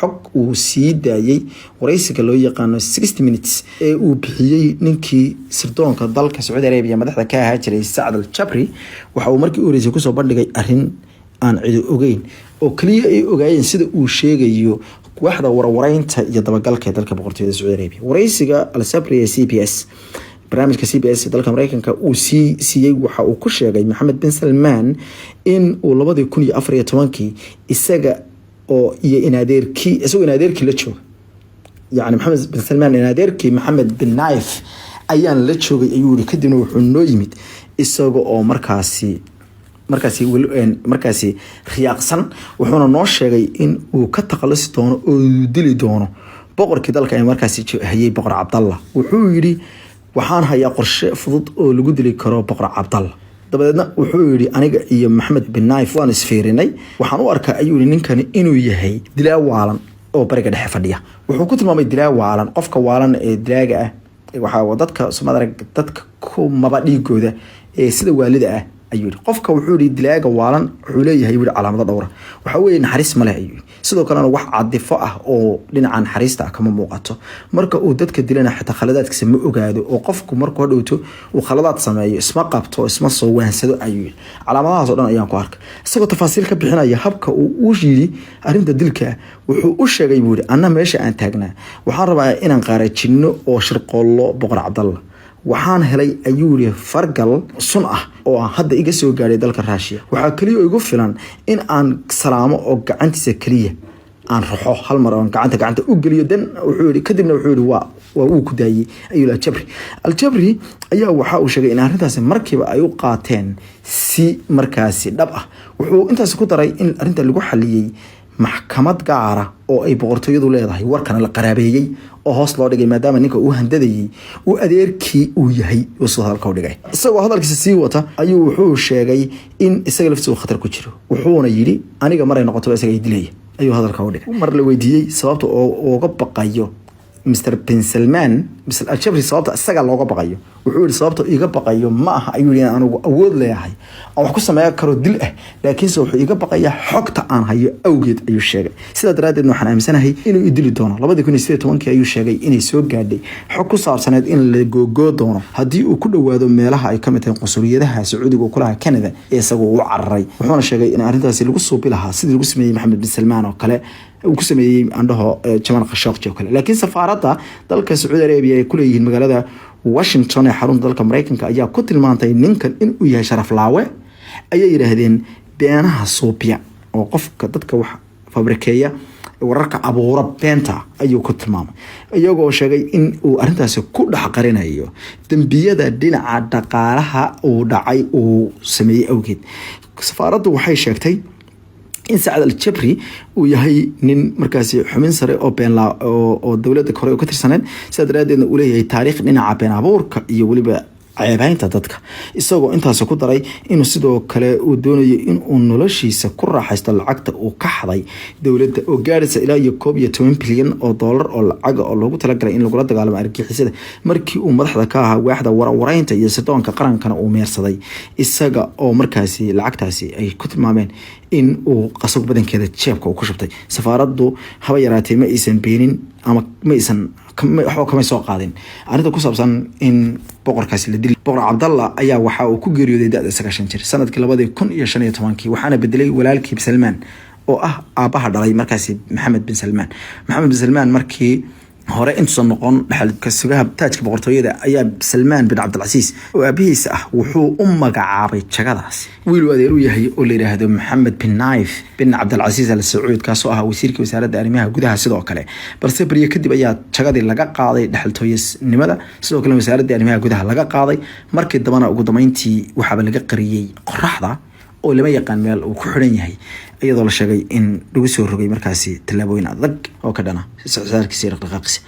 xog uu sii daayay waraysiga loo yaqaano 60 minutes ee uu bixiyay ninkii sirdoonka dalka Saudi Arabia madaxda ka ahaa jiray Saad al-Jabri waxa uu markii uu ku soo bandhigay arrin aan cid ogeyn oo kaliya ay ogaayeen sida uu sheegayo waaxda warwareynta iyo dabagalka dalka boqortooyada Saudi Arabia waraysiga al-Sabri ee CBS barnaamijka CBS dalka Mareykanka uu siiyay waxa uu ku sheegay Mohammed bin Salman in uu 2014 isaga oo iyo inaadeerkii la joogo يعني محمد بن سلمان inaadeerkii Mohammed bin Naif ayaan la joogay ayuu yiri kadibna wuxuu noo yimid isaga oo markaasi riyaaqsan wuxuuna noo sheegay in uu ka taqalasi doono oo dili doono boqorkii dalka ee markaasi hayay boqor Cabdallah wuxuu yiri waxaan hayaa qorshe fudud oo lagu dili karo boqor Cabdallah dabadeedna wuxuu yiri aniga iyo Mohammed bin Naif waan isfiirinay waxaan u arkaa ayuu ninkani inuu yahay dilaa waalan oo bariga dhexe fadhiya wuxuu ku tilmaamay dilaa waalan qofka waalan ee dilaaga ah waxa dadka Soomaaliyeed dadka ku mabadhigooda ee sida waalida ah ayuu qofka wuxuu yiri dilaaga waalan wuxuu leeyahay calaamado dhowr waxa weeye naxariis ma leh ayuu sidoo kale wax cadifo ah oo dhinaca naxariista kama muuqato marka uu dadka dilana xitaa khaladaadkiisa ma ogaado oo qofku markuu dhawto uu khaladaad sameeyo isma qabto isma soo waansado ayuu calaamadahaas oo dhan ayaan ku arkay isagoo tafaasiil ka bixinaya habka uu yiri arinta dilka wuxuu u sheegay anna meesha aan taagnaa waxaan rabaa inaan qaarajino oo shirqoolo boqor Cabdallah waxaan helay ayuu fargal sun ah oo hadda iga soo gaaray dalka Russia waxa kaliya igu filan in aan salaamo oo gacantiisa kaliya aan ruxo hal mar oo gacanta u galiyo dan wuxuu yiri kadibna wuxuu yiri waa uu ku daayay ayuu al-Jabri ayaa waxa uu sheegay in arrintaas markiiba ay u qaateen si markaasi dhab ah wuxuu intaas ku daray in arrinta lagu xaliyay maxkamad gaara oo ay boqortooyadu leedahay warkana la qaraabeeyay oo hoos loo dhigay maadaama ninka uu handadayay uu adeerkii uu yahay oo soo halka u dhigay isagoo hadalkiisa sii wata ayuu wuxuu sheegay in isaga laftiisu khatar ku jiro wuxuuna yiri aniga maray noqoto isaga dilay ayuu hadalka u dhigay mar la weydiiyay sababta oo uga baqayo Mr. bin Salman Mr. al-Jabri sababta isaga looga baqayo wuxuu yiri sababta iga baqayo ma aha ayuu yiri anigu awood leeyahay oo wax ku sameeyo karo dil ah laakiin wuxuu iga baqayaa xogta aan hayo awgeed ayuu sheegay sida daraadeed waxaan aaminsanahay inuu idili doono 2018 ayuu sheegay inay soo gaadhay xog ku saabsaneed in la googoo doono haddii uu ku dhawaado meelaha ay ka mid tahay qunsuliyadaha Sacuudiga ku laha Canada ee isagu u cararay wuxuuna sheegay in arrintaasi lagu soo bilaha sidii lagu sameeyay Mohammed bin Salman oo kale uu ku sameeyay andhaho Jamal Khashoggi oo kale laakiin safaaradda dalka Saudi Arabia ay ku leeyihiin magaalada Washington ee xarunta dalka Mareykanka ayaa ku tilmaantay ninkan in uu yahay sharaf laawe ayay yiraahdeen beenaha Soobia oo qofka dadka wax fabrikeeya wararka abuura beenta ayuu ku tilmaamay iyagoo sheegay in uu arrintaas ku dhax qarinayo dambiyada dhinaca dhaqaalaha uu dhacay uu sameeyay awgeed safaaraddu waxay sheegtay in Saad al-Jabri uu yahay nin markaasi xumin sare oo beenla oo dawladda kore ka tirsaneen sida daraadeedna uu leeyahay taariikh dhinaca been abuurka iyo waliba ceebaynta dadka isagoo intaas ku daray inuu sidoo kale uu doonayo in uu noloshiisa ku raaxaysto lacagta uu ka xaday dawladda oo gaaraysa ilaa iyo 12 bilyan oo dollar oo lacag oo loogu talagalay in lagu la dagaalamo argagixisada markii uu madaxda ka ahaa waaxda warwareynta iyo sirdoonka qarankana uu meersaday isaga oo markaasi lacagtaasi ay ku tilmaameen in uu qasab badankeeda jeebka uu ku shubtay safaaraddu haba yaraatee ma aysan beenin ama ma aysan waxba kama soo qaadin arrinta ku saabsan in boqorkaasi la dilay boqor Cabdallah ayaa waxa uu ku geeriyooday da'da 9 jir sanadkii 2015 waxaana bedelay walaalkii Salman oo ah aabaha dhalay markaasi Mohammed bin Salman markii hore intuu noqon dhaxalka sugaha taajka boqortooyada ayaa Salman bin Abdul Aziz oo aabihiisa ah wuxuu u magacaabay jagadaas wiil adeer u yahay oo la yiraahdo Mohammed bin Naif bin Abdul Aziz al-Saud kaasoo ah wasiirka wasaaradda arrimaha gudaha sidoo kale balse bariye kadib ayaa jagadii laga qaaday dhaxaltooyinimada sidoo kale wasaaradda arrimaha gudaha laga qaaday markii dambana ugu dambeyntii waxaa laga qariyay qoraxda oo lama yaqaan meel uu ku xiran yahay iyadoo la sheegay in lagu soo rogay markaasi talaabooyin adag oo ka dhana socdaalkiisa dhaqdhaqaaqiisa